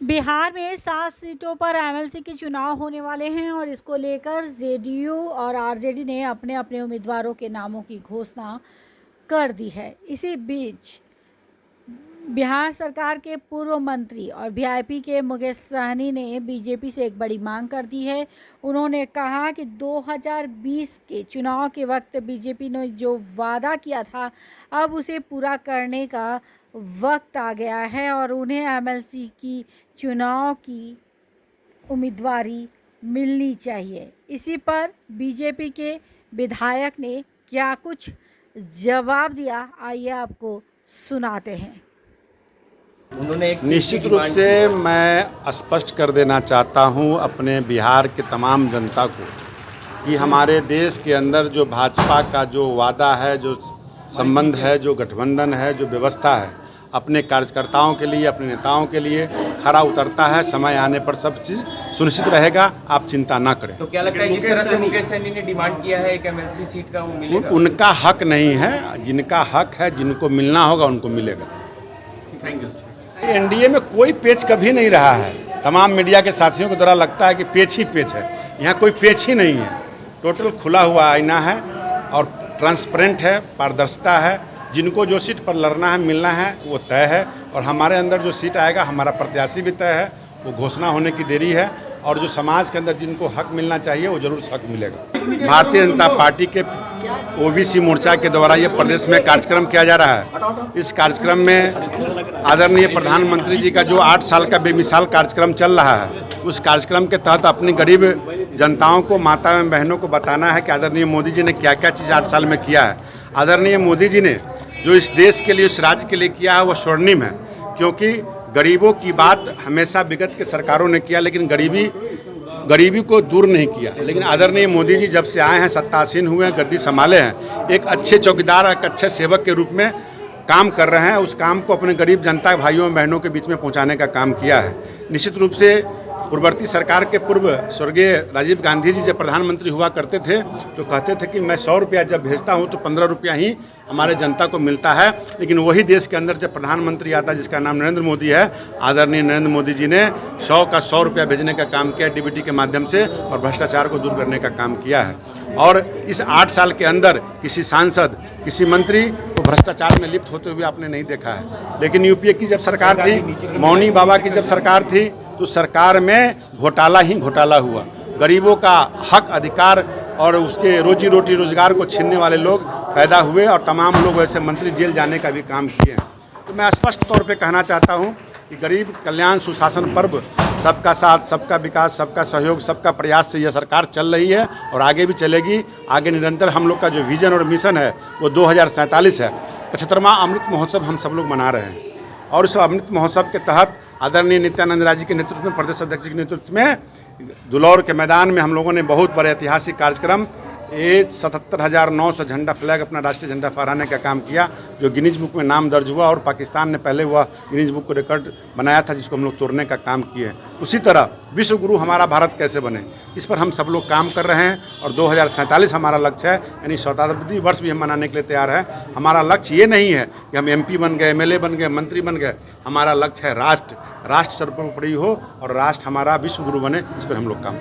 बिहार में 7 सीटों पर एमएलसी के चुनाव होने वाले हैं और इसको लेकर जेडीयू और आरजेडी ने अपने अपने उम्मीदवारों के नामों की घोषणा कर दी है। इसी बीच बिहार सरकार के पूर्व मंत्री और वीआईपी के मुकेश सहनी ने बीजेपी से एक बड़ी मांग कर दी है। उन्होंने कहा कि 2020 के चुनाव के वक्त बीजेपी ने जो वादा किया था अब उसे पूरा करने का वक्त आ गया है और उन्हें एमएलसी की चुनाव की उम्मीदवारी मिलनी चाहिए। इसी पर बीजेपी के विधायक ने क्या कुछ जवाब दिया, आइए आपको सुनाते हैं। निश्चित रूप से मैं स्पष्ट कर देना चाहता हूं अपने बिहार के तमाम जनता को कि हमारे देश के अंदर जो भाजपा का जो वादा है, जो संबंध है, जो गठबंधन है, जो व्यवस्था है, अपने कार्यकर्ताओं के लिए, अपने नेताओं के लिए खरा उतरता है। समय आने पर सब चीज़ सुनिश्चित रहेगा, आप चिंता ना करें। तो क्या लगता है जिस तरह से मुकेश सहनी ने डिमांड किया है एक एमएलसी सीट का, वो मिलेगा? उनका हक नहीं है, जिनका हक है, जिनको मिलना होगा उनको मिलेगा। Thank you. एनडीए में कोई पेच कभी नहीं रहा है। तमाम मीडिया के साथियों को द्वारा लगता है कि पेच ही पेच है। यहाँ कोई पेच ही नहीं है। टोटल खुला हुआ आईना है और ट्रांसपेरेंट है, पारदर्शिता है। जिनको जो सीट पर लड़ना है, मिलना है, वो तय है। और हमारे अंदर जो सीट आएगा, हमारा प्रत्याशी भी तय है। वो घोषणा होने की देरी है और जो समाज के अंदर जिनको हक मिलना चाहिए वो जरूर हक मिलेगा। भारतीय जनता पार्टी के ओबीसी मोर्चा के द्वारा ये प्रदेश में कार्यक्रम किया जा रहा है। इस कार्यक्रम में आदरणीय प्रधानमंत्री जी का जो 8 साल का बेमिसाल कार्यक्रम चल रहा है, उस कार्यक्रम के तहत अपनी गरीब जनताओं को, माता एवं बहनों को बताना है कि आदरणीय मोदी जी ने क्या क्या चीज़ 8 साल में किया है। आदरणीय मोदी जी ने जो इस देश के लिए, इस राज्य के लिए किया है, वो स्वर्णिम है। क्योंकि गरीबों की बात हमेशा विगत के सरकारों ने किया, लेकिन गरीबी को दूर नहीं किया। लेकिन आदरणीय मोदी जी जब से आए हैं, सत्तासीन हुए हैं, गद्दी संभाले हैं, एक अच्छे चौकीदार, एक अच्छे सेवक के रूप में काम कर रहे हैं। उस काम को अपने गरीब जनता, भाइयों बहनों के बीच में पहुंचाने का काम किया है। निश्चित रूप से पूर्ववर्ती सरकार के पूर्व स्वर्गीय राजीव गांधी जी जब प्रधानमंत्री हुआ करते थे तो कहते थे कि मैं 100 रुपया जब भेजता हूं तो 15 रुपया ही हमारे जनता को मिलता है। लेकिन वही देश के अंदर जब प्रधानमंत्री आता, जिसका नाम नरेंद्र मोदी है, आदरणीय नरेंद्र मोदी जी ने 100 का 100 रुपया भेजने का काम किया डीबीटी के माध्यम से और भ्रष्टाचार को दूर करने का काम किया है। और इस 8 साल के अंदर किसी सांसद, किसी मंत्री को भ्रष्टाचार में लिप्त होते हुए आपने नहीं देखा है। लेकिन यूपीए की जब सरकार थी, मौनी बाबा की जब सरकार थी, तो सरकार में घोटाला ही घोटाला हुआ। गरीबों का हक, अधिकार और उसके रोजी रोटी, रोजगार को छीनने वाले लोग पैदा हुए और तमाम लोग ऐसे मंत्री जेल जाने का भी काम किए हैं। तो मैं स्पष्ट तौर पे कहना चाहता हूं कि गरीब कल्याण सुशासन पर्व, सबका साथ, सबका विकास, सबका सहयोग, सबका प्रयास से यह सरकार चल रही है और आगे भी चलेगी। आगे निरंतर हम लोग का जो विजन और मिशन है वो 2047 है। 75वां अमृत महोत्सव हम सब लोग मना रहे हैं और इस अमृत महोत्सव के तहत आदरणीय नित्यानंद राय जी के नेतृत्व में, प्रदेश अध्यक्ष जी के नेतृत्व में दुलौर के मैदान में हम लोगों ने बहुत बड़े ऐतिहासिक कार्यक्रम 77,900 झंडा फ्लैग, अपना राष्ट्रीय झंडा फहराने का काम किया, जो गिनीज बुक में नाम दर्ज हुआ और पाकिस्तान ने पहले वह गिनीज बुक को रिकॉर्ड बनाया था, जिसको हम लोग तोड़ने का काम किए। उसी तरह विश्व गुरु हमारा भारत कैसे बने, इस पर हम सब लोग काम कर रहे हैं और 2047 हमारा लक्ष्य है, यानी शताब्दी वर्ष भी हम मनाने के लिए तैयार हैं। हमारा लक्ष्य ये नहीं है कि हम MP बन गए, MLA बन गए, मंत्री बन गए। हमारा लक्ष्य है राष्ट्र सर्वोपरि हो और राष्ट्र हमारा विश्व गुरु बने। इस पर हम लोग काम